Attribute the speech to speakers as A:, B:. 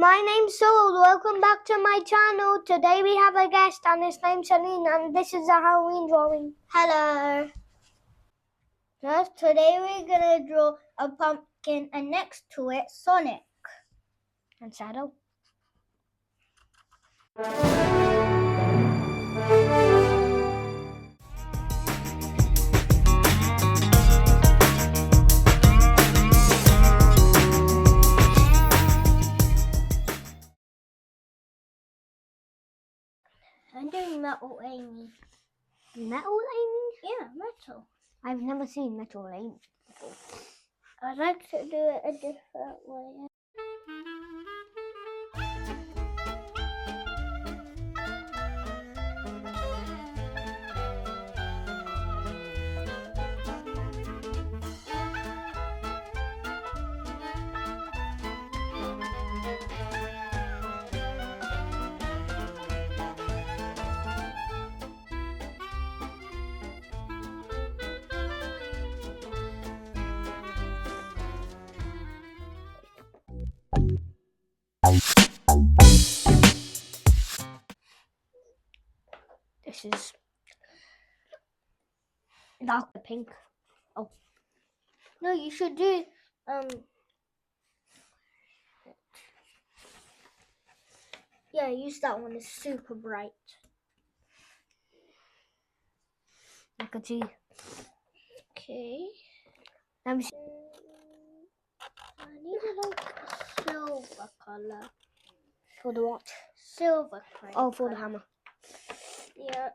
A: my name's Saul. Welcome back to my channel. Today we have a guest and his name's Celine, and this is a Halloween drawing. Hello. First, today we're gonna draw a pumpkin and next to it Sonic and Shadow. I'm doing metal Amy. Metal Amy? Yeah, metal. I've never seen metal Amy before. I'd like to do it a different way. This is dark pink. Oh no, you should do yeah, use that one. It's super bright. I can see. Okay. Let me see. I need like a silver color. For the what? Silver color. Oh, for the hammer. Yeah.